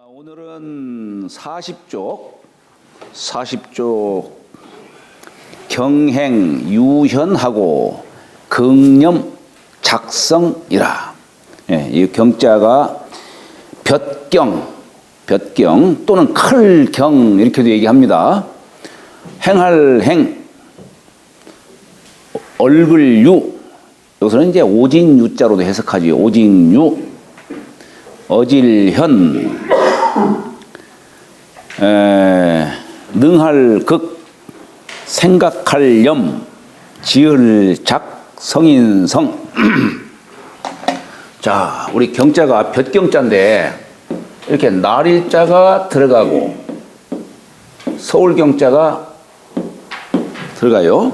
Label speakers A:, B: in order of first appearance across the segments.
A: 오늘은 40쪽 경행 유현하고 긍념 작성이라. 이 경자가 볕경 또는 클경 이렇게도 얘기합니다. 행할 행, 얼글 유, 여기서는 이제 오직유자로도 해석하지. 오직유, 어질현, 능할 극, 생각할 염, 지을 작, 성인성. 자, 우리 경자가 볕경자인데 이렇게 날일자가 들어가고 서울경자가 들어가요.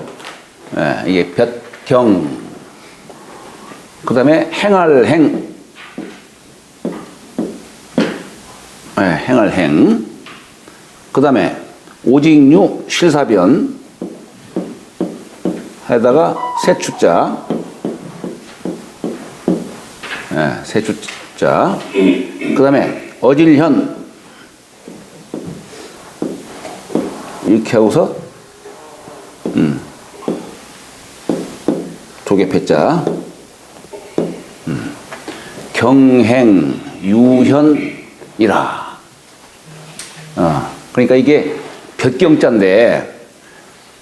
A: 이게 볕경. 그 다음에 행할 행, 행할 행. 그 다음에 오직유 실사변 에다가 세추자, 세추자. 그 다음에 어질현 이렇게 하고서 조개패자, 경행 유현이라. 그러니까 이게 볕경자인데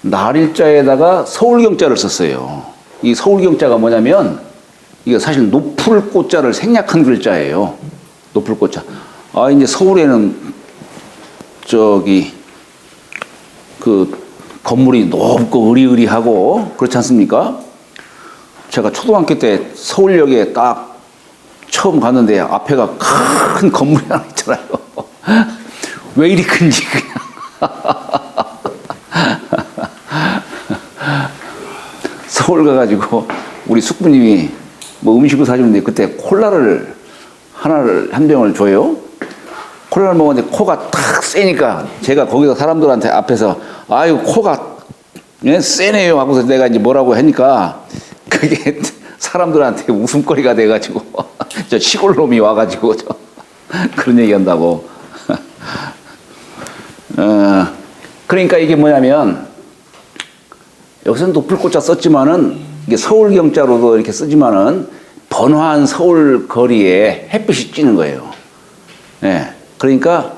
A: 날일자에다가 서울경자를 썼어요. 이 서울경자가 뭐냐면 이게 사실 높을 꽃자를 생략한 글자예요. 높을 꽃자. 이제 서울에는 그 건물이 높고 으리으리하고 그렇지 않습니까? 제가 초등학교 때 서울역에 딱 처음 갔는데 앞에가 큰 건물이 하나 있잖아요. 왜 이리 큰지 그냥. 서울 가가지고 우리 숙부님이 뭐 음식을 사주는데 그때 콜라를 한 병을 줘요. 콜라를 먹었는데 코가 탁 세니까 제가 거기서 사람들한테 앞에서 아유 코가 세네요 하고서 내가 이제 뭐라고 하니까 그게 사람들한테 웃음거리가 돼가지고 저 시골 놈이 와가지고 그런 얘기 한다고. 그러니까 이게 뭐냐면 여기서는 높을 꽃자 썼지만은 이게 서울경자로도 이렇게 쓰지만은 번화한 서울 거리에 햇빛이 찌는 거예요. 그러니까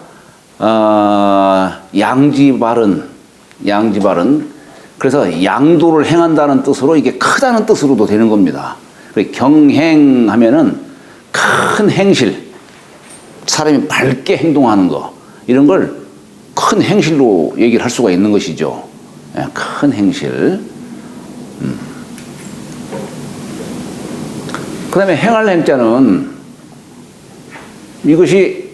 A: 양지바른 그래서 양도를 행한다는 뜻으로 이게 크다는 뜻으로도 되는 겁니다. 경행하면은 큰 행실, 사람이 밝게 행동하는 거 이런 걸 큰 행실로 얘기를 할 수가 있는 것이죠. 큰 행실. 그 다음에 행할 행자는 이것이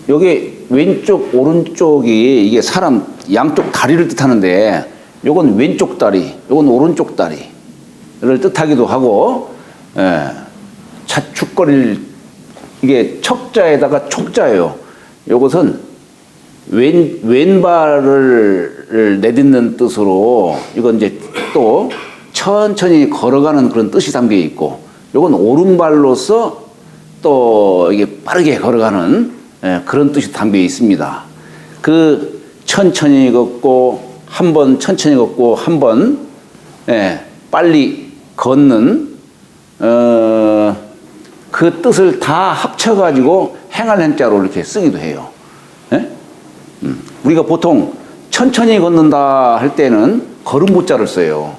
A: 여기 왼쪽 오른쪽이 이게 사람 양쪽 다리를 뜻하는데 요건 왼쪽 다리, 요건 오른쪽 다리를 뜻하기도 하고, 자축거릴 이게 척자에다가 촉자예요. 요것은 왼발을 내딛는 뜻으로 이건 이제 또 천천히 걸어가는 그런 뜻이 담겨 있고, 요건 오른발로서 또 이게 빠르게 걸어가는 그런 뜻이 담겨 있습니다. 그 천천히 걷고 한 번 천천히 걷고 한 번 빨리 걷는 그 뜻을 다 합쳐가지고 행할 행자로 이렇게 쓰기도 해요. 우리가 보통 천천히 걷는다 할 때는 걸음보자를 써요.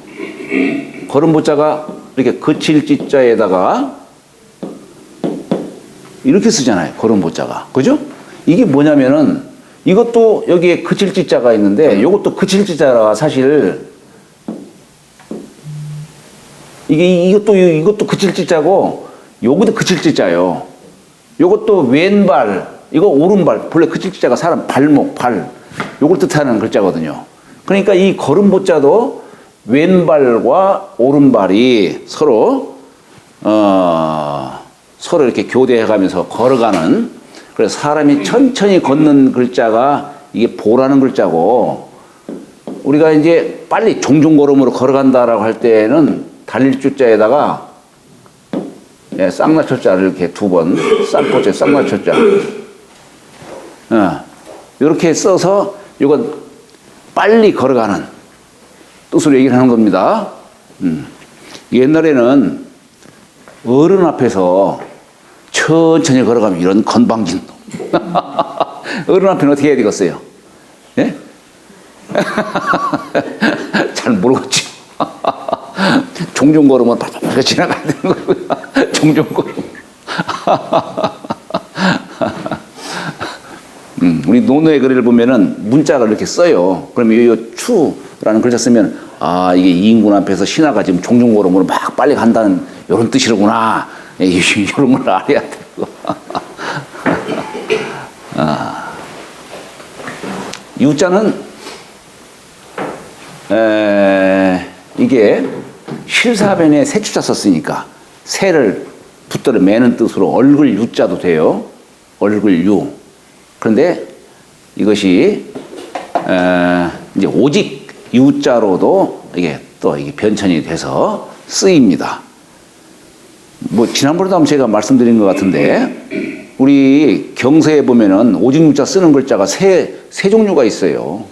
A: 걸음보자가 이렇게 거칠 지자에다가 이렇게 쓰잖아요. 걸음보자가. 그죠? 이게 뭐냐면은 이것도 여기에 거칠 지자가 있는데 이것도 거칠 지자라 사실 이것도 거칠 지자고 요것도 거칠 지자예요. 요것도 왼발, 이거 오른발. 본래 거칠 지자가 사람 발목, 발 요걸 뜻하는 글자거든요. 그러니까 이 걸음보자도 왼발과 오른발이 서로 이렇게 교대해가면서 걸어가는, 그래서 사람이 천천히 걷는 글자가 이게 보라는 글자고, 우리가 이제 빨리 종종걸음으로 걸어간다라고 할 때는 달릴 주자에다가 쌍나철자를 이렇게 두 번, 쌍꼬째 쌍나철자 이렇게 써서 이건 빨리 걸어가는 뜻으로 얘기를 하는 겁니다. 옛날에는 어른 앞에서 천천히 걸어가면 이런 건방진 어른 앞에는 어떻게 해야 되겠어요? 예? 잘 모르겠죠. 종종 걸으면 바로 지나가야 되는 거고요. 종종 걸으면. 우리 논어의 글을 보면은 문자가 이렇게 써요. 그러면 이 추라는 글자 쓰면 아 이게 이인군 앞에서 신하가 지금 종종 걸음으로 막 빨리 간다는 이런 뜻이로구나. 이런 걸 알아야 되고. 유자는 이게 실사변에 세추자 썼으니까 새를 붙들어 매는 뜻으로 얼굴 유자도 돼요. 얼굴 유. 그런데 이것이 이제 오직 유자로도 이게 또 이게 변천이 돼서 쓰입니다. 뭐 지난번에도 한번 제가 말씀드린 것 같은데 우리 경서에 보면은 오직 유자 쓰는 글자가 세 종류가 있어요.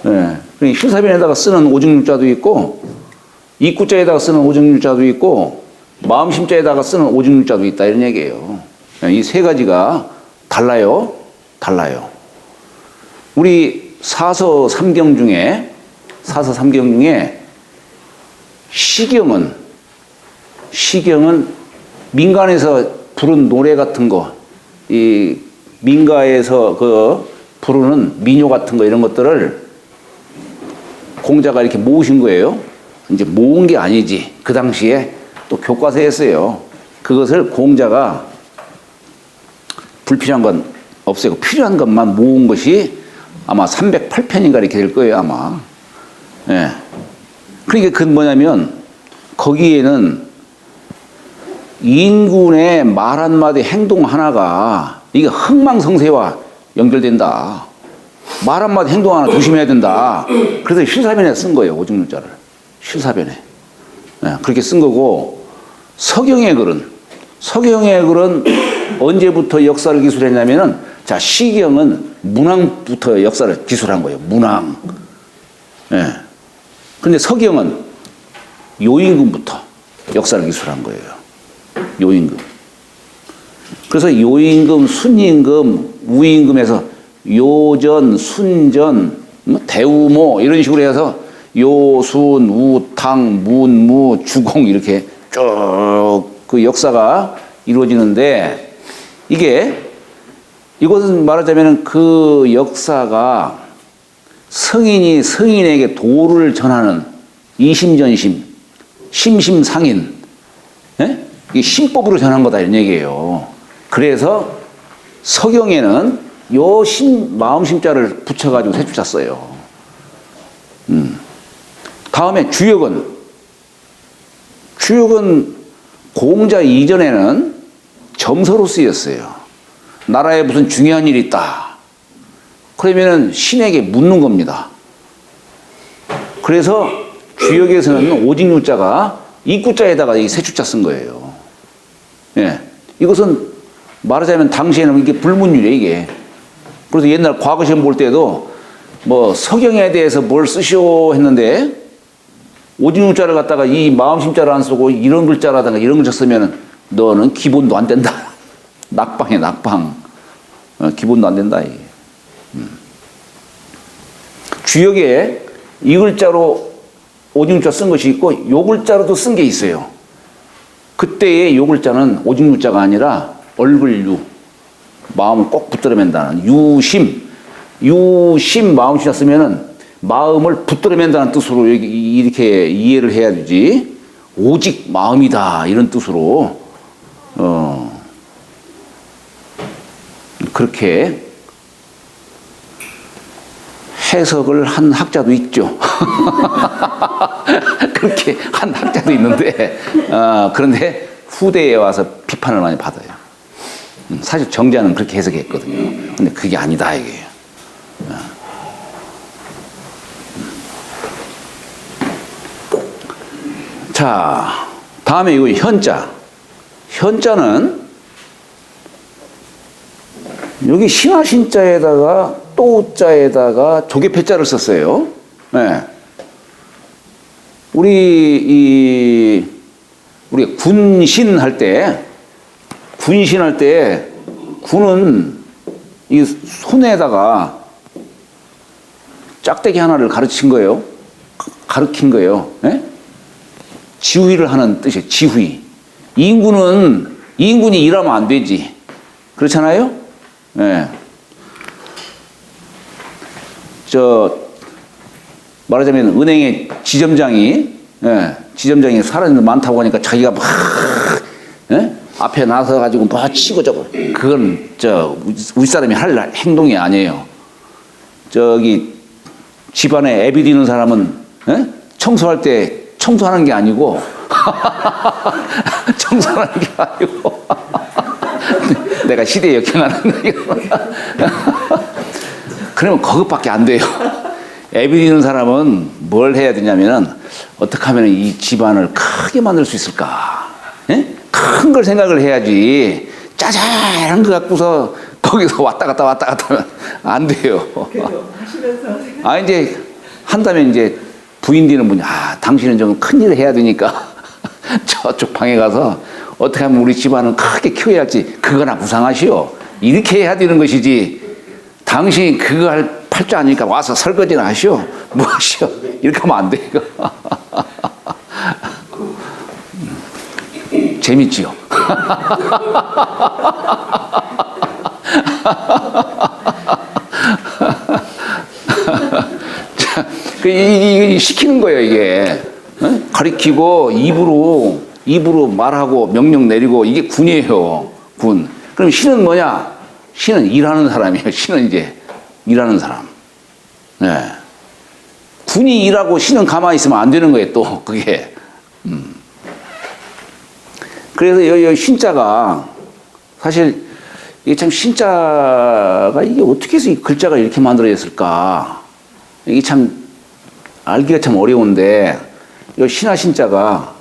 A: 예. 실사변에다가 쓰는 오직 유자도 있고 입구자에다가 쓰는 오직 유자도 있고 마음심자에다가 쓰는 오직 유자도 있다 이런 얘기예요. 이 세 가지가 달라요. 달라요. 우리 사서 삼경 중에 시경은 민간에서 부른 노래 같은 거, 이 민가에서 그 부르는 민요 같은 거 이런 것들을 공자가 이렇게 모으신 거예요. 이제 모은 게 아니지. 그 당시에 또 교과서에 했어요. 그것을 공자가 불필요한 건 없애고 필요한 것만 모은 것이 아마 308편인가 이렇게 될 거예요, 아마. 예. 그러니까 그건 뭐냐면 거기에는 인군의 말 한마디 행동 하나가 이게 흥망성쇠와 연결된다. 말 한마디 행동 하나 조심해야 된다. 그래서 실사변에 쓴 거예요, 오직 유자를. 실사변에. 예, 그렇게 쓴 거고 서경의 글은 언제부터 역사를 기술했냐면은 자 시경은 문왕부터 역사를 기술한 거예요. 문왕. 예. 근데 서경은 요임금부터 역사를 기술한 거예요. 요임금. 그래서 요임금, 순임금, 우임금에서 요전, 순전, 대우모 이런 식으로 해서 요순, 우탕, 문무, 주공 이렇게 쭉 그 역사가 이루어지는데 이것은 말하자면 그 역사가 성인이 성인에게 도를 전하는 이심전심, 심심상인, 예? 이게 신법으로 전한 거다 이런 얘기예요. 그래서 서경에는 요 마음심자를 붙여가지고 세추자 써요. 다음에 주역은 공자 이전에는 점서로 쓰였어요. 나라에 무슨 중요한 일이 있다. 그러면은 신에게 묻는 겁니다. 그래서 주역에서는 오직 유자가 입구자에다가 이 세추자 쓴 거예요. 예. 이것은 말하자면 당시에는 이게 불문율이에요, 이게. 그래서 옛날 과거 시험 볼 때도 뭐 서경에 대해서 뭘 쓰시오 했는데 오직 유자를 갖다가 이 마음심자를 안 쓰고 이런 글자라든가 이런 글자 쓰면은 너는 기본도 안 된다. 낙방이야, 낙방. 기본도 안 된다, 이게. 주역에 이 글자로 오직 유자 쓴 것이 있고 요 글자로도 쓴 게 있어요. 그때의 요 글자는 오직 유자가 아니라 얼굴 유, 마음을 꼭 붙들어 맨다는 유심 마음심자 쓰면은 마음을 붙들어 맨다는 뜻으로 이렇게 이해를 해야 되지. 오직 마음이다 이런 뜻으로 그렇게 해석을 한 학자도 있죠. 그렇게 한 학자도 있는데 그런데 후대에 와서 비판을 많이 받아요. 사실 정자는 그렇게 해석했거든요. 근데 그게 아니다 이게. 자, 다음에 이거 현자. 현자는 여기 신하 신자에다가 또자에다가 조개패자를 썼어요. 네. 우리 군신할 때 군은 이 손에다가 짝대기 하나를 가르친 거예요. 가르친 거예요. 네? 지휘를 하는 뜻이에요. 지휘. 이인군이 일하면 안 되지. 그렇잖아요? 네. 말하자면 은행의 지점장이 사람들 많다고 하니까 자기가 막 앞에 나서 가지고 뭐 치고 저거 그건 우리 사람이 할 행동이 아니에요. 저기 집안에 애비 되는 사람은 청소할 때 청소하는 게 아니고 청소하는 게 아니고 내가 시대에 역행하는 그러면 그것밖에 안 돼요. 애비 되는 사람은 뭘 해야 되냐면은 어떻게 하면 이 집안을 크게 만들 수 있을까? 큰 걸 생각을 해야지. 짜잘한 거 갖고서 거기서 왔다 갔다 하면 안 돼요. 이제 한다면 이제 부인 되는 분이 당신은 좀 큰 일을 해야 되니까 저쪽 방에 가서 어떻게 하면 우리 집안을 크게 키워야 할지 그거나 구상하시오. 이렇게 해야 되는 것이지. 당신이 그거 할 팔 줄 아니까 와서 설거지나 하시오. 뭐 하시오. 이렇게 하면 안 돼, 이거. 재밌지요? 이게 시키는 거예요, 이게. 가리키고 입으로 말하고 명령 내리고 이게 군이에요, 군. 그럼 신은 뭐냐? 신은 일하는 사람이에요. 신은 이제 일하는 사람. 네. 군이 일하고 신은 가만히 있으면 안 되는 거예요, 또, 그게. 그래서 여기 신자가, 사실, 이게 참 신자가 이게 어떻게 해서 이 글자가 이렇게 만들어졌을까. 이게 참, 알기가 참 어려운데, 이 신하 신자가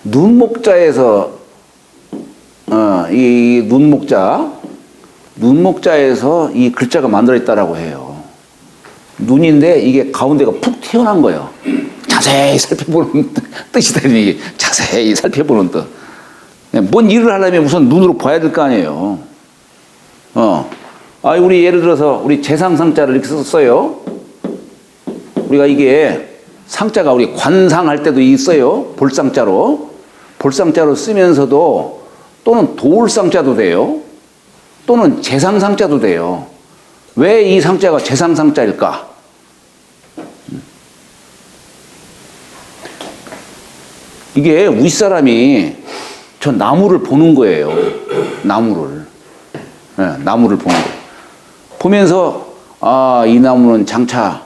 A: 눈목자에서, 이 눈목자에서 이 글자가 만들어졌다라고 해요. 눈인데 이게 가운데가 푹 튀어나온 거예요. 자세히 살펴보는 뜻이다. 이게 자세히 살펴보는 뜻. 뭔 일을 하려면 우선 눈으로 봐야 될 거 아니에요. 우리 예를 들어서 우리 재상상자를 이렇게 썼어요. 우리가 이게 상자가 우리 관상할 때도 있어요. 볼상자로 쓰면서도 또는 도울상자도 돼요. 또는 재상상자도 돼요. 왜 이 상자가 재상상자일까? 이게 윗사람이 저 나무를 보는 거예요. 나무를 보는 거예요. 보면서 이 나무는 장차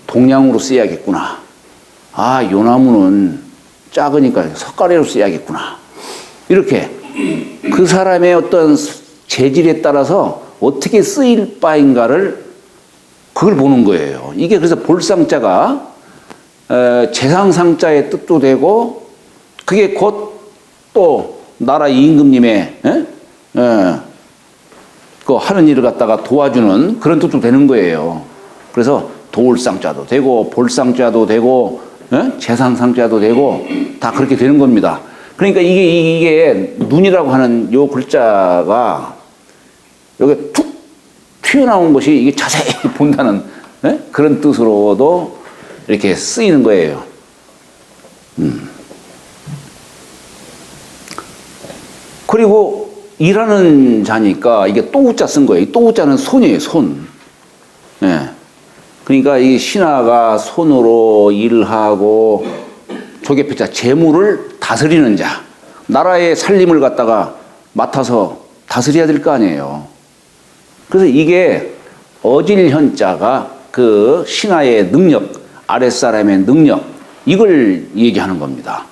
A: 동량으로 쓰여야겠구나. 요 나무는 작으니까 석가래로 쓰여야겠구나. 이렇게 그 사람의 어떤 재질에 따라서 어떻게 쓰일 바인가를 그걸 보는 거예요. 이게 그래서 볼상자가 재상상자의 뜻도 되고 그게 곧 또 나라 임금님의 그 하는 일을 갖다가 도와주는 그런 뜻도 되는 거예요. 그래서 도울상자도 되고 볼상자도 되고 재상상자도 되고 다 그렇게 되는 겁니다. 그러니까 이게 눈이라고 하는 요 글자가 여기 툭 튀어나온 것이 이게 자세히 본다는 그런 뜻으로도 이렇게 쓰이는 거예요. 그리고 일하는 자니까 이게 또우자 쓴 거예요. 이 또우자는 손이에요, 손. 그러니까 이 신하가 손으로 일하고 조개패자 재물을 다스리는 자, 나라의 살림을 갖다가 맡아서 다스려야 될 거 아니에요. 그래서 이게 어질현자가 그 신하의 능력, 아랫사람의 능력, 이걸 얘기하는 겁니다.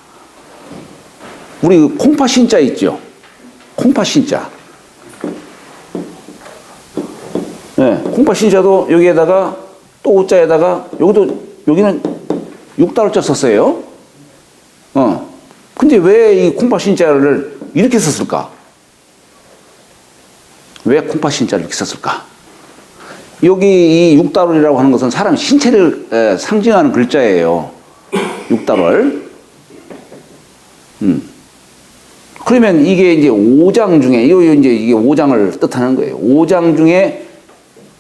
A: 우리 콩팥신자 있죠? 콩팥신자. 콩팥신자도 여기에다가 또 우자에다가 여기는 6달러짜 썼어요. 근데 왜 이 콩팥신자를 이렇게 썼을까? 왜 콩팥 신자를 이렇게 썼을까? 여기 이 육달월이라고 하는 것은 사람 신체를 상징하는 글자예요. 육달월. 그러면 이게 이제 5장 중에, 이게 5장을 뜻하는 거예요. 5장 중에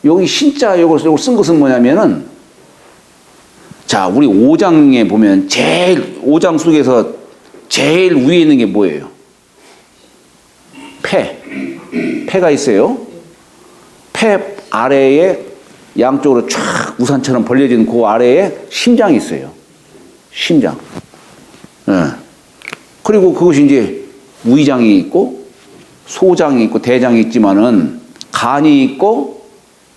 A: 여기 신자 요걸 쓴 것은 뭐냐면은, 자, 우리 5장에 보면 5장 속에서 제일 위에 있는 게 뭐예요? 폐가 있어요. 폐 아래에 양쪽으로 쫙 우산처럼 벌려진 그 아래에 심장이 있어요. 심장. 네. 그리고 그것이 이제 위장이 있고 소장이 있고 대장이 있지만은 간이 있고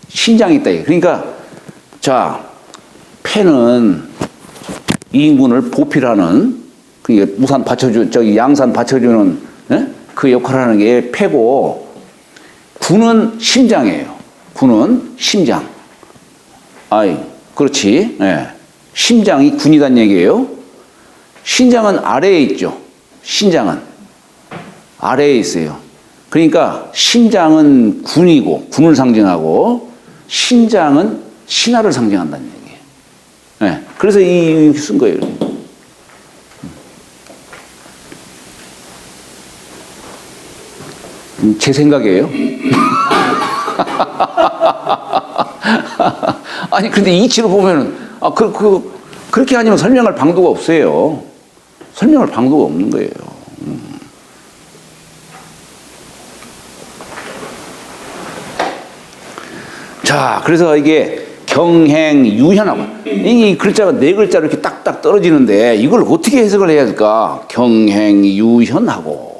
A: 신장이 있다. 그러니까 자, 폐는 인군을 보필하는 그 우산 받쳐주 저기 양산 받쳐주는 그 역할을 하는 게 폐고, 군은 심장이에요. 군은 심장. 아이, 그렇지. 예. 심장이 군이란 얘기예요. 신장은 아래에 있죠. 신장은 아래에 있어요. 그러니까 심장은 군이고 군을 상징하고 신장은 신하를 상징한다는 얘기예요. 예. 그래서 이렇게 쓴 거예요. 제 생각이에요. 아니, 근데 이치로 보면은, 그렇게 아니면 설명할 방도가 없어요. 설명할 방도가 없는 거예요. 자, 그래서 이게 경행유현하고, 이 글자가 네 글자로 이렇게 딱딱 떨어지는데, 이걸 어떻게 해석을 해야 될까? 경행유현하고.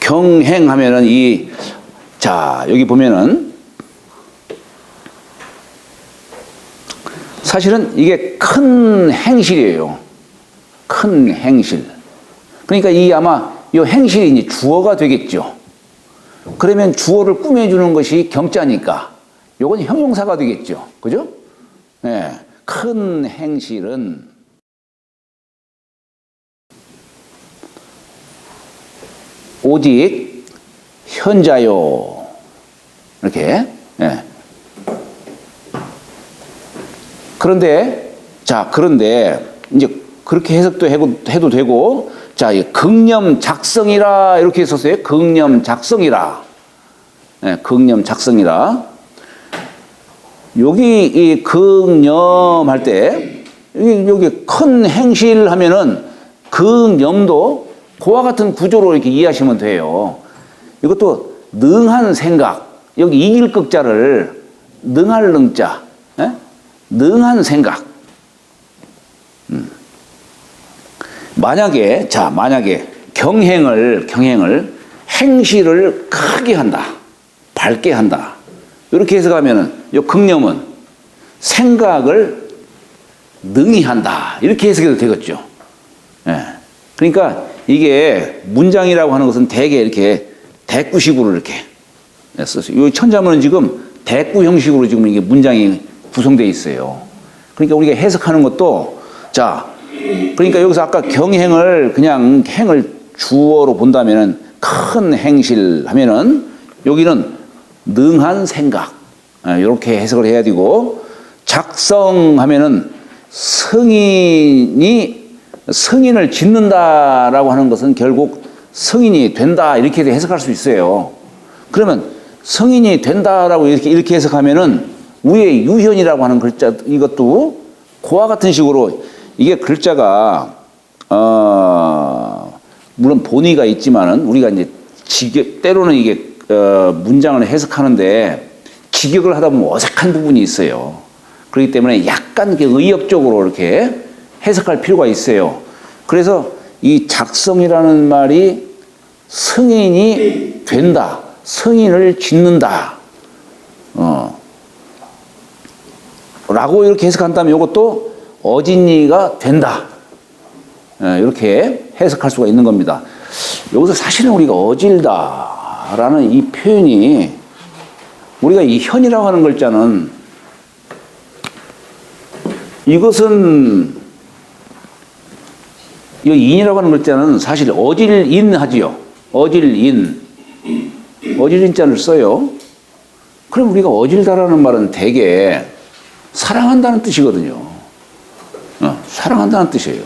A: 경행하면은 자, 여기 보면은 사실은 이게 큰 행실이에요. 큰 행실. 그러니까 아마 이 행실이 이제 주어가 되겠죠. 그러면 주어를 꾸며주는 것이 경자니까 요건 형용사가 되겠죠. 그죠? 네. 큰 행실은 오직 현자요. 이렇게. 예. 그런데 이제 그렇게 해석도 해도 되고, 자, 극념 작성이라 이렇게 썼어요. 극념 작성이라. 예, 극념 작성이라. 여기 이 극념 할 때 여기 큰 행실 하면은 극념도 그와 같은 구조로 이렇게 이해하시면 돼요. 이것도 능한 생각. 여기 이길 극자를 능할 능자. 예? 능한 생각. 만약에 경행을 행실을 크게 한다. 밝게 한다. 이렇게 해석하면은 이 극념은 생각을 능히 한다. 이렇게 해석해도 되겠죠. 예. 그러니까 이게 문장이라고 하는 것은 대개 이렇게 대꾸식으로 이렇게 썼어요. 이 천자문은 지금 대꾸 형식으로 지금 이게 문장이 구성되어 있어요. 그러니까 우리가 해석하는 것도, 자, 그러니까 여기서 아까 경행을 그냥 행을 주어로 본다면은 큰 행실 하면은 여기는 능한 생각, 이렇게 해석을 해야 되고, 작성하면은 승인을 짓는다라고 하는 것은 결국 성인이 된다, 이렇게 해석할 수 있어요. 그러면 성인이 된다라고 이렇게 해석하면은 위에 유현이라고 하는 글자, 이것도 그와 같은 식으로 이게 글자가 물론 본의가 있지만은 우리가 이제 때로는 이게 문장을 해석하는데 직역을 하다 보면 어색한 부분이 있어요. 그렇기 때문에 약간 의역적으로 이렇게 해석할 필요가 있어요. 그래서 이 작성이라는 말이 승인이 된다, 승인을 짓는다, 라고 이렇게 해석한다면 이것도 어진이가 된다, 이렇게 해석할 수가 있는 겁니다. 여기서 사실은 우리가 어질다라는 이 표현이, 우리가 이 현이라고 하는 글자는 이것은 이 인이라고 하는 글자는 사실 어질인하지요. 어질인, 어질인자를 써요. 그럼 우리가 어질다라는 말은 대개 사랑한다는 뜻이거든요. 사랑한다는 뜻이에요.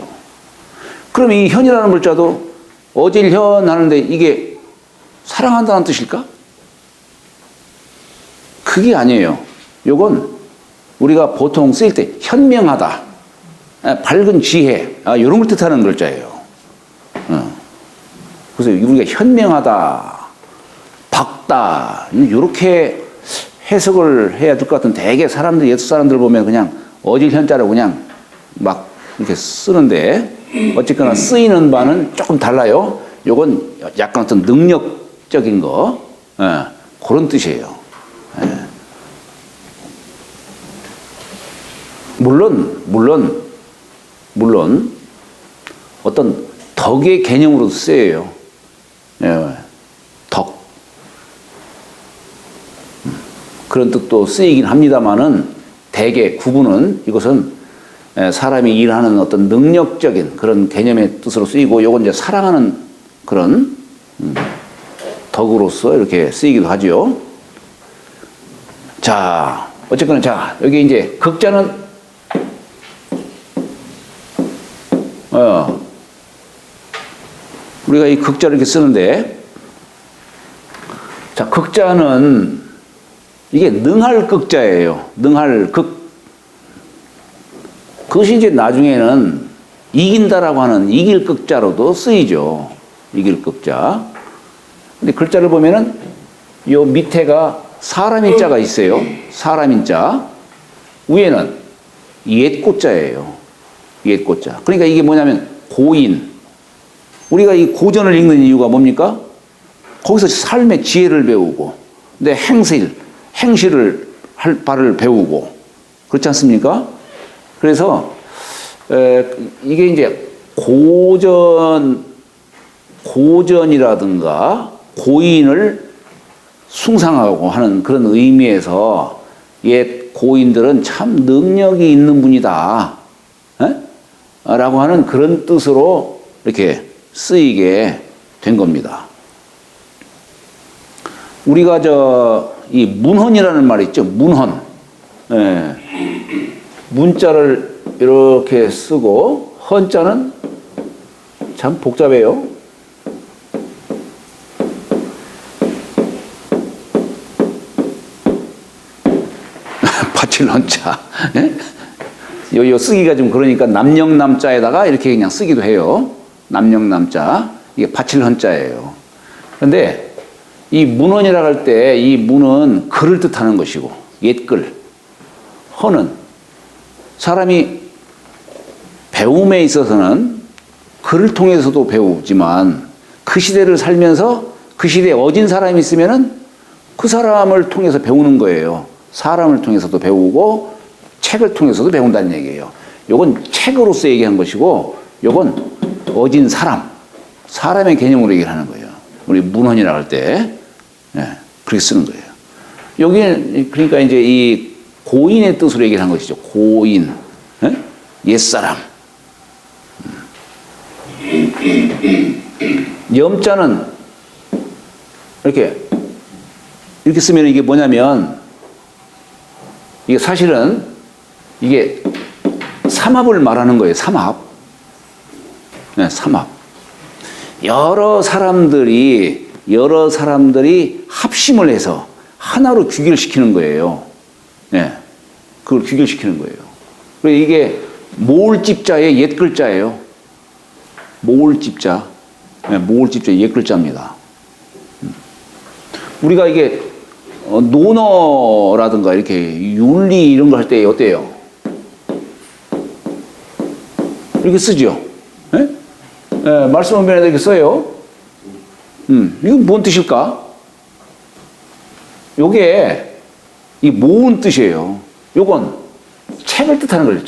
A: 그럼 이 현이라는 글자도 어질현 하는데 이게 사랑한다는 뜻일까? 그게 아니에요. 요건 우리가 보통 쓸 때 현명하다, 밝은 지혜, 이런 걸 뜻하는 글자예요. 그래서 우리가 현명하다, 밝다, 이렇게 해석을 해야 될 것 같은 대개 사람들, 옛 사람들 보면 그냥 어질 현자로 그냥 막 이렇게 쓰는데 어쨌거나 쓰이는 바는 조금 달라요. 요건 약간 어떤 능력적인 거, 그런 뜻이에요. 물론 어떤 덕의 개념으로 쓰여요. 덕. 그런 뜻도 쓰이긴 합니다만은 대개 구분은 이것은 사람이 일하는 어떤 능력적인 그런 개념의 뜻으로 쓰이고 요건 이제 사랑하는 그런 덕으로서 이렇게 쓰이기도 하죠. 자, 어쨌거나 자, 여기 이제 극자는 우리가 이 극자를 이렇게 쓰는데, 자, 극자는 이게 능할 극자예요. 능할 극. 그것이 이제 나중에는 이긴다라고 하는 이길 극자로도 쓰이죠. 이길 극자. 근데 글자를 보면은 요 밑에가 사람인 자가 있어요. 사람인 자. 위에는 옛고자예요. 옛고자. 그러니까 이게 뭐냐면 고인. 우리가 이 고전을 읽는 이유가 뭡니까? 거기서 삶의 지혜를 배우고, 내 행실을 할 바를 배우고, 그렇지 않습니까? 그래서 이게 이제 고전이라든가 고인을 숭상하고 하는 그런 의미에서 옛 고인들은 참 능력이 있는 분이다, 라고 하는 그런 뜻으로 이렇게 쓰이게 된 겁니다. 우리가 이 문헌이라는 말이 있죠. 문헌. 문자를 이렇게 쓰고 헌자는 참 복잡해요. 파칠 헌자. 요 쓰기가 좀 그러니까 남영남자에다가 이렇게 그냥 쓰기도 해요. 남영남자. 이게 파칠 헌자예요. 그런데 이 문헌이라고 할 때 이 문은 글을 뜻하는 것이고 옛글. 헌은 사람이 배움에 있어서는 글을 통해서도 배우지만 그 시대를 살면서 그 시대에 어진 사람이 있으면은 그 사람을 통해서 배우는 거예요. 사람을 통해서도 배우고 책을 통해서도 배운다는 얘기예요. 요건 책으로서 얘기한 것이고 요건 어진 사람의 개념으로 얘기를 하는 거예요. 우리 문헌이라고 할 때 그렇게 쓰는 거예요. 여기는 그러니까 이제 이 고인의 뜻으로 얘기를 한 것이죠. 고인, 옛사람. 염자는 이렇게 쓰면 이게 뭐냐면 이게 사실은 이게 삼합을 말하는 거예요. 삼합. 삼합. 여러 사람들이 합심을 해서 하나로 귀결시키는 거예요. 그걸 귀결시키는 거예요. 그리고 이게 모을집자의 옛 글자예요. 모을집자. 모을집자의 옛 글자입니다. 우리가 이게 논어라든가 이렇게 윤리 이런 거 할 때 어때요? 이렇게 쓰죠. 말씀 원변에 이렇게 써요. 이건 뭔 뜻일까? 요게 이 모은 뜻이에요. 요건 책을 뜻하는 거예요.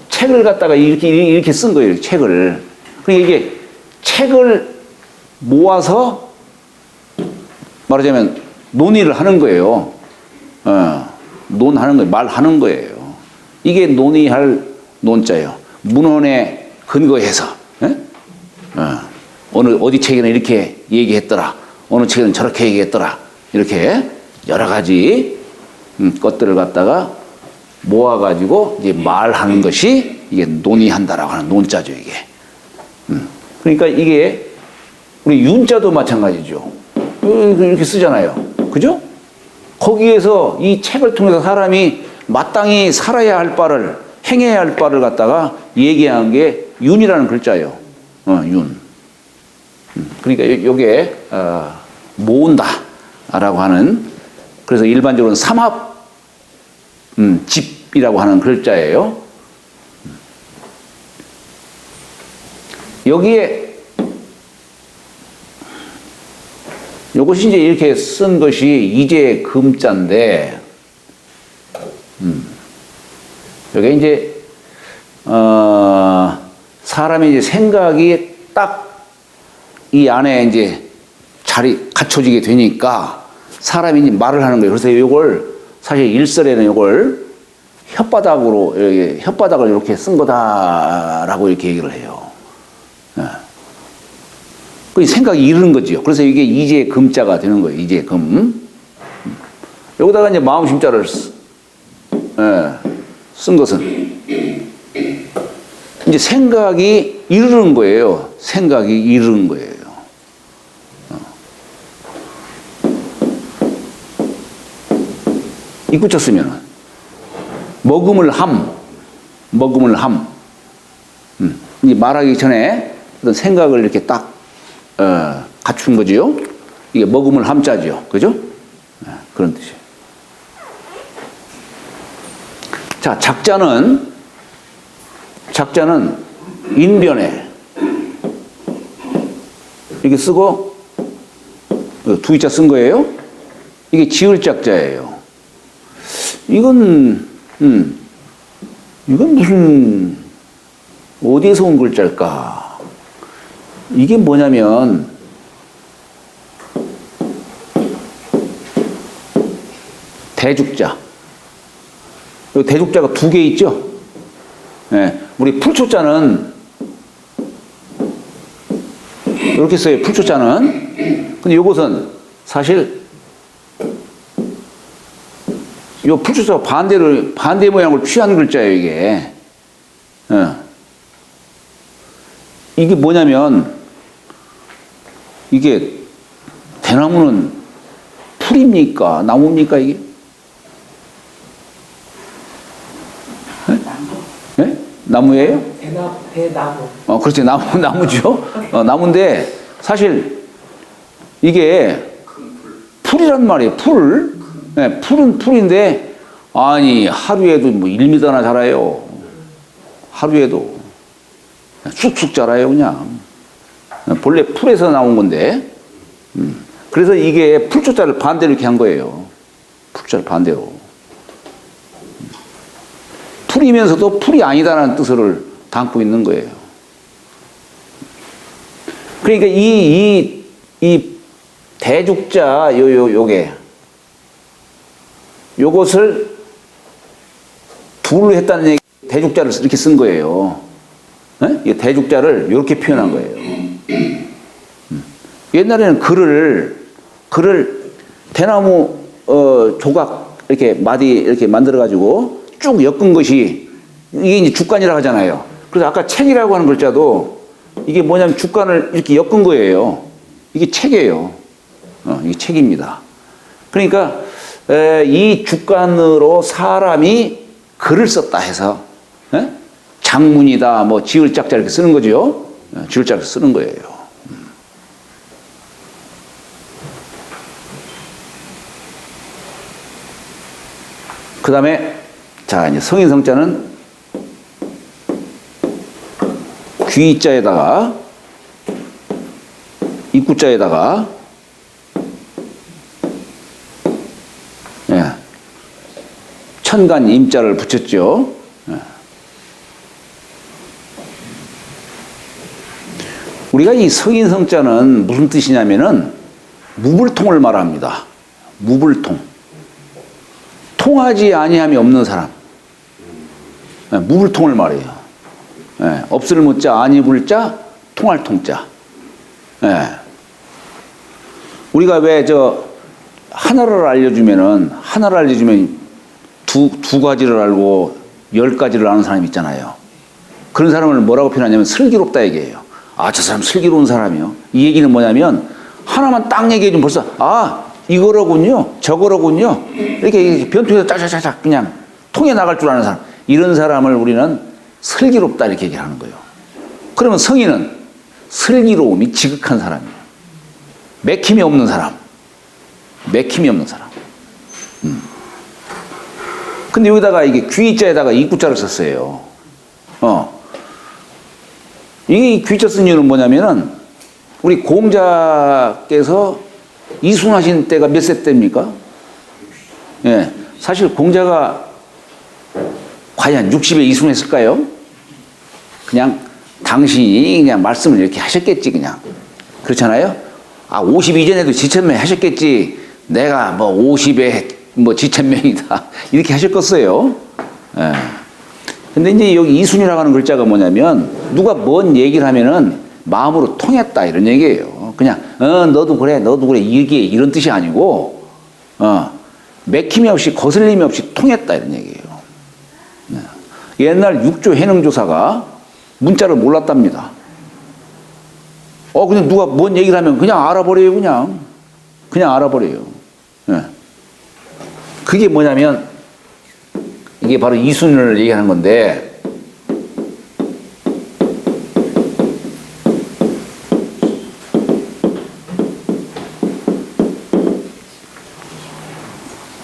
A: 책을 갖다가 이렇게 쓴 거예요. 책을. 그러니까 이게 책을 모아서 말하자면 논의를 하는 거예요. 논하는 거예요. 말하는 거예요. 이게 논의할 논자예요. 문헌에 근거해서. 어디 책에는 이렇게 얘기했더라. 어느 책에는 저렇게 얘기했더라. 이렇게 여러 가지 것들을 갖다가 모아가지고 이제 말하는 것이 이게 논의한다라고 하는 논자죠, 이게. 그러니까 이게 우리 윤자도 마찬가지죠. 이렇게 쓰잖아요. 그죠? 거기에서 이 책을 통해서 사람이 마땅히 살아야 할 바를, 행해야 할 바를 갖다가 얘기한 게 윤이라는 글자예요. 윤. 그러니까 요게 모은다라고 하는, 그래서 일반적으로는 삼합 집이라고 하는 글자예요. 여기에 요것이 이제 이렇게 쓴 것이 이제 금자인데, 여기 이제 사람의 이제 생각이 딱 이 안에 이제 자리 갖춰지게 되니까 사람이 이제 말을 하는 거예요. 그래서 이걸 사실 일설에는 이걸 혓바닥을 이렇게 쓴 거다라고 이렇게 얘기를 해요. 그 생각이 이르는 거죠. 그래서 이게 이제 금자가 되는 거예요. 이제 금. 여기다가 이제 마음심자를 쓴 것은 이제 생각이 이르는 거예요. 생각이 이르는 거예요. 이꾸자 쓰면은 먹음을 함. 이제 말하기 전에 어떤 생각을 이렇게 딱 갖춘 거지요. 이게 먹음을 함자죠. 그죠? 그런 뜻이에요. 자, 작자는 인변에 이렇게 쓰고 두 이자 쓴 거예요. 이게 지을 작자예요. 이건 무슨 어디에서 온 글자일까? 이게 뭐냐면 대죽자. 이 대죽자가 두 개 있죠? 네, 우리 풀초자는 이렇게 써요. 풀초자는. 근데 이것은 사실 이 풀초자가 반대 모양을 취한 글자예요, 이게. 이게 뭐냐면, 이게 대나무는 풀입니까? 나무입니까, 이게? 네? 나무예요? 대나무. 그렇지. 나무죠. 나무인데, 사실, 이게 풀이란 말이에요. 풀. 네, 풀은 풀인데, 아니, 하루에도 뭐 1m나 자라요. 하루에도. 쑥쑥 자라요, 그냥. 본래 풀에서 나온 건데. 그래서 이게 풀초자를 반대로 이렇게 한 거예요. 풀초자를 반대로. 풀이면서도 풀이 아니다라는 뜻을 담고 있는 거예요. 그러니까 이 대죽자, 요것을 둘로 했다는 얘기, 대죽자를 이렇게 쓴 거예요. 이 대죽자를 이렇게 표현한 거예요. 옛날에는 글을 대나무 조각 이렇게 마디 이렇게 만들어 가지고 쭉 엮은 것이 이게 이제 죽간이라고 하잖아요. 그래서 아까 책이라고 하는 글자도 이게 뭐냐면 죽간을 이렇게 엮은 거예요. 이게 책이에요. 이게 책입니다. 그러니까 이 죽간으로 사람이 글을 썼다 해서 장문이다, 뭐 지을 짝자 이렇게 쓰는 거죠. 지을 짝자 쓰는 거예요. 그 다음에 자, 이제 성인성자는 귀자에다가 입구자에다가 천간 임자를 붙였죠. 우리가 이 성인성자는 무슨 뜻이냐면은 무불통을 말합니다. 무불통. 통하지 아니함이 없는 사람. 무불통을 말해요. 없을 무자, 아니 불자, 통할 통자. 예. 우리가 왜 하나를 알려주면 두 가지를 알고 10가지를 아는 사람이 있잖아요. 그런 사람을 뭐라고 표현하냐면 슬기롭다 얘기해요. 아, 저 사람 슬기로운 사람이요. 이 얘기는 뭐냐면 하나만 딱 얘기해주면 벌써 이거로군요, 저거로군요. 이렇게 변통해서 짜자자작 그냥 통해 나갈 줄 아는 사람. 이런 사람을 우리는 슬기롭다 이렇게 얘기를 하는 거예요. 그러면 성인은 슬기로움이 지극한 사람이에요. 맥힘이 없는 사람. 근데 여기다가 이게 귀자에다가 이구자를 썼어요. 이게 귀자 쓴 이유는 뭐냐면은 우리 공자께서 이순하신 때가 몇 세 때입니까? 예. 사실 공자가 과연 60에 이순했을까요? 그냥 당신이 그냥 말씀을 이렇게 하셨겠지, 그냥. 그렇잖아요? 50 이전에도 지천명 하셨겠지. 내가 50에 지천명이다. 이렇게 하셨겠어요. 예. 근데 이제 여기 이순이라고 하는 글자가 뭐냐면 누가 뭔 얘기를 하면은 마음으로 통했다 이런 얘기예요. 그냥 너도 그래 이게 이런 뜻이 아니고 맥힘이 없이 거슬림이 없이 통했다 이런 얘기예요. 네. 옛날 육조 해능조사가 문자를 몰랐답니다. 그냥 누가 뭔 얘기를 하면 그냥 알아버려요. 그냥 알아버려요. 네. 그게 뭐냐면 이게 바로 이순을 얘기하는 건데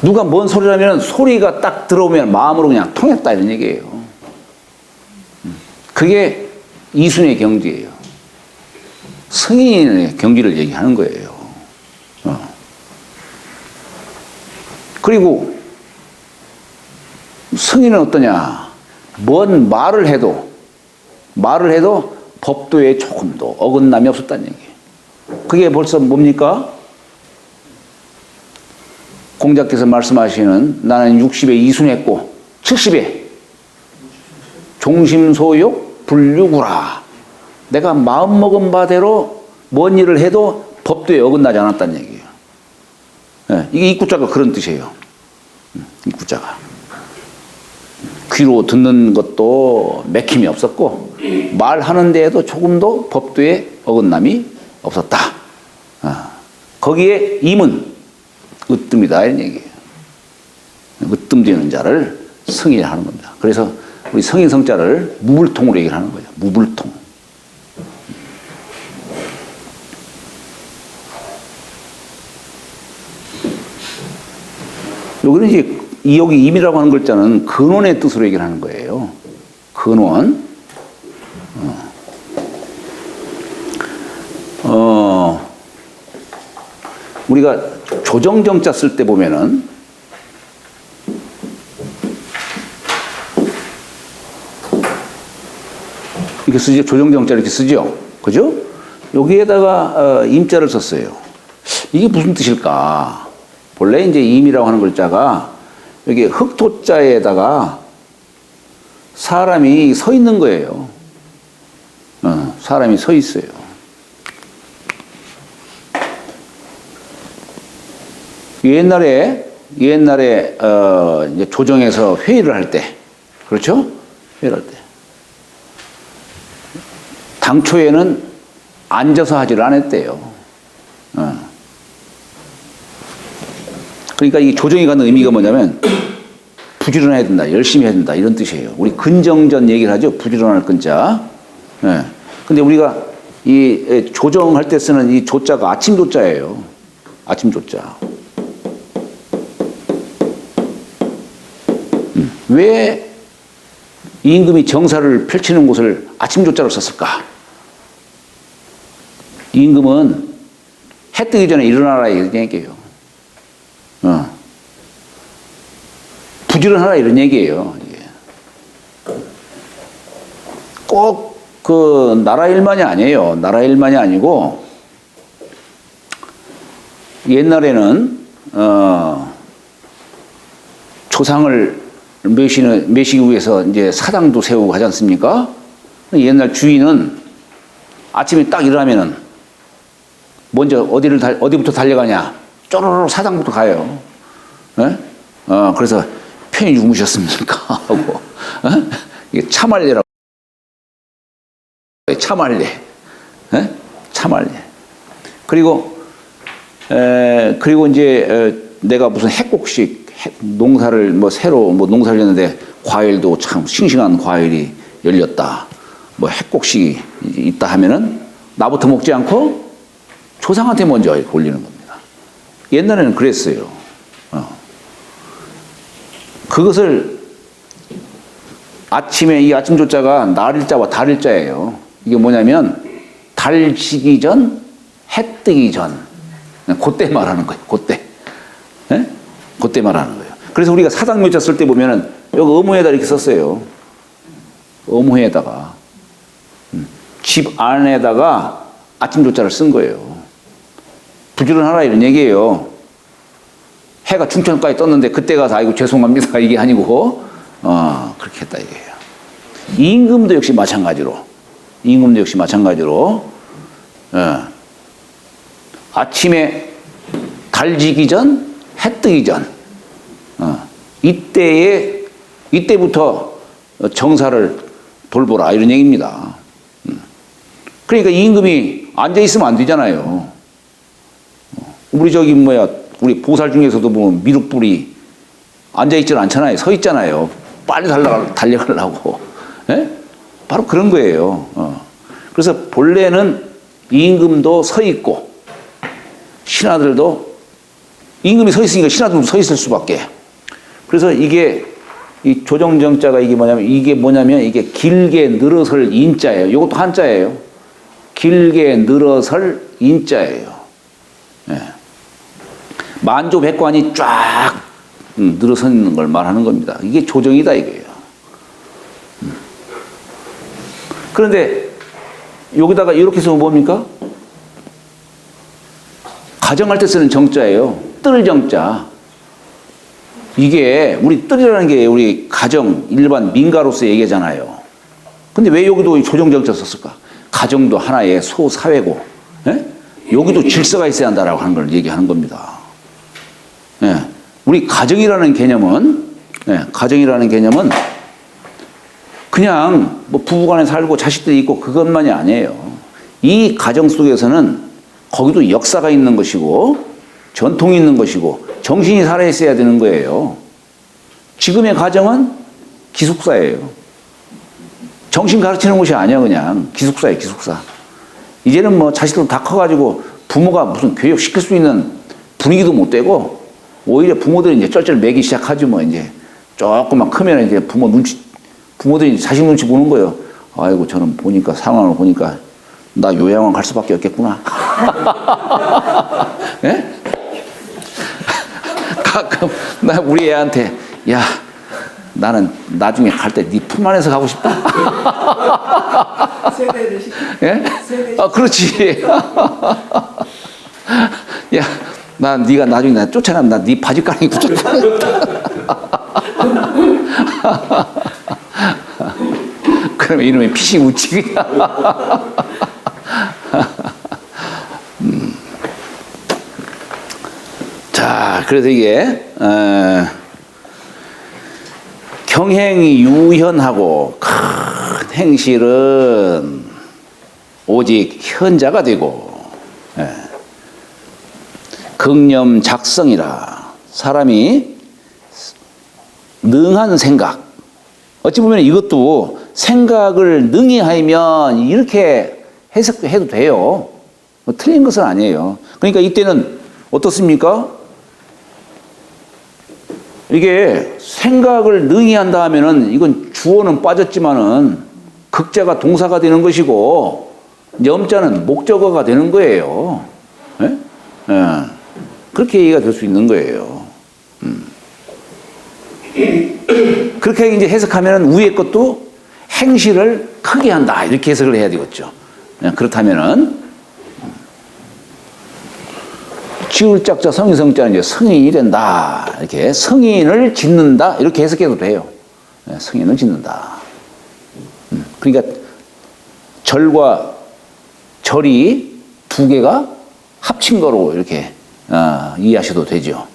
A: 누가 뭔 소리를 하면 소리가 딱 들어오면 마음으로 그냥 통했다 이런 얘기예요. 그게 이순의 경지예요. 성인의 경지를 얘기하는 거예요. 그리고 성인은 어떠냐? 뭔 말을 해도 법도에 조금도 어긋남이 없었다는 얘기예요. 그게 벌써 뭡니까? 공자께서 말씀하시는 나는 60에 이순했고 70에 종심소욕 불유구라. 내가 마음먹은 바대로 뭔 일을 해도 법도에 어긋나지 않았다는 얘기예요. 네, 이게 입구자가 그런 뜻이에요. 입구자가. 귀로 듣는 것도 맥힘이 없었고 말하는 데에도 조금도 법도에 어긋남이 없었다. 거기에 임은 으뜸이다 이런 얘기예요. 으뜸되는 자를 성인이라 하는 겁니다. 그래서 우리 성인 성자를 무불통으로 얘기를 하는 거예요. 무불통. 여기는 이제 여기 임이라고 하는 글자는 근원의 뜻으로 얘기를 하는 거예요. 근원. 우리가 조정정자 쓸 때 보면은 이렇게 쓰죠. 조정정자 이렇게 쓰죠. 그죠? 여기에다가 임자를 썼어요. 이게 무슨 뜻일까? 본래 이제 임이라고 하는 글자가 여기 흑토자에다가 사람이 서 있는 거예요. 사람이 서 있어요. 옛날에 이제 조정에서 회의를 할 때, 그렇죠? 회의를 할 때. 당초에는 앉아서 하지를 않았대요. 그러니까 이 조정이 갖는 의미가 뭐냐면 부지런해야 된다, 열심히 해야 된다 이런 뜻이에요. 우리 근정전 얘기를 하죠. 부지런할 근자. 예. 근데 우리가 이 조정할 때 쓰는 이 조자가 아침 조자예요. 아침 조자. 왜 임금이 정사를 펼치는 곳을 아침 조자로 썼을까? 임금은 해 뜨기 전에 일어나라 이런 얘기예요. 부지런하라 이런 얘기예요. 꼭 그 나라 일만이 아니에요. 나라 일만이 아니고 옛날에는 조상을 매시기 위해서 이제 사당도 세우고 하지 않습니까? 옛날 주인은 아침에 딱 일어나면은 먼저 어디부터 달려가냐? 쪼르르 사당부터 가요. 예? 그래서 편히 주무셨습니까? 하고, 이게 참말리라고. 참말리. 예? 참말리. 그리고 이제, 내가 무슨 핵곡식, 농사를 새로 농사를 했는데 과일도 참 싱싱한 과일이 열렸다. 핵곡식이 있다 하면은 나부터 먹지 않고 조상한테 먼저 올리는 겁니다. 옛날에는 그랬어요. 그것을 아침에 이 아침 조자가 날일자와 달일자예요. 이게 뭐냐면 달 지기 전, 해 뜨기 전. 그때 말하는 거예요. 그때. 예? 그때 말하는 거예요. 그래서 우리가 사당묘자 쓸 때 보면은 여기 어무에다 이렇게 썼어요. 어무에다가. 집 안에다가 아침 조자를 쓴 거예요. 부지런하라 이런 얘기예요. 해가 중천까지 떴는데 그때 가서 아이고 죄송합니다 이게 아니고 그렇게 했다 이게요. 임금도 역시 마찬가지로 아침에 달 지기 전, 해 뜨기 전 이때부터 정사를 돌보라 이런 얘기입니다. 그러니까 임금이 앉아 있으면 안 되잖아요. 우리 보살 중에서도 보면 미륵불이 앉아있지는 않잖아요. 서 있잖아요. 빨리 달려가려고. 예? 바로 그런 거예요. 그래서 본래는 임금도 서 있고, 신하들도, 임금이 서 있으니까 신하들도 서 있을 수밖에. 그래서 이 조정정자가 이게 뭐냐면 이게 길게 늘어설 인자예요. 이것도 한자예요. 길게 늘어설 인자예요. 예. 만조백관이 쫙 늘어서 있는 걸 말하는 겁니다. 이게 조정이다 이거예요. 그런데 여기다가 이렇게 쓰면 뭡니까? 가정할 때 쓰는 정자예요. 뜰정자. 이게 우리 뜰이라는 게 우리 가정 일반 민가로서 얘기잖아요. 근데 왜 여기도 조정정자 썼을까? 가정도 하나의 소사회고, 예? 여기도 질서가 있어야 한다라고 하는 걸 얘기하는 겁니다. 예. 우리 가정이라는 개념은 그냥 부부간에 살고 자식들이 있고 그것만이 아니에요. 이 가정 속에서는 거기도 역사가 있는 것이고 전통이 있는 것이고 정신이 살아있어야 되는 거예요. 지금의 가정은 기숙사예요. 정신 가르치는 곳이 아니야. 그냥 기숙사예요. 기숙사. 이제는 자식들 다 커가지고 부모가 무슨 교육시킬 수 있는 분위기도 못 되고 오히려 부모들이 이제 쩔쩔 매기 시작하지 이제 조금만 크면 이제 부모들이 자식 눈치 보는 거예요. 아이고 저는 상황을 보니까 나 요양원 갈 수밖에 없겠구나. 예? 가끔 나 우리 애한테 야 나는 나중에 갈 때 네 품 안에서 가고 싶다.
B: 세대를 시키고.
A: 예? 그렇지. 야, 네가 나중에 나 쫓아가면 나 네 바지가랑이 붙였다. 그러면 이놈의 피식 웃지 그냥. 자, 그래서 이게 경행이 유현하고 큰 행실은 오직 현자가 되고 극념 작성이라 사람이 능한 생각 어찌 보면 이것도 생각을 능히 하면 이렇게 해석해도 돼요. 틀린 것은 아니에요. 그러니까 이때는 어떻습니까? 이게 생각을 능히 한다 하면은 이건 주어는 빠졌지만은 극자가 동사가 되는 것이고 염자는 목적어가 되는 거예요. 예? 예. 그렇게 얘기가 될 수 있는 거예요. 그렇게 이제 해석하면은 위에 것도 행실을 크게 한다 이렇게 해석을 해야 되겠죠. 예. 그렇다면은 지을 짝자 성의성자는 이제 성인이 된다. 이렇게 성인을 짓는다. 이렇게 해석해도 돼요. 성인을 짓는다. 그러니까 절과 절이 두 개가 합친 거로 이렇게 이해하셔도 되죠.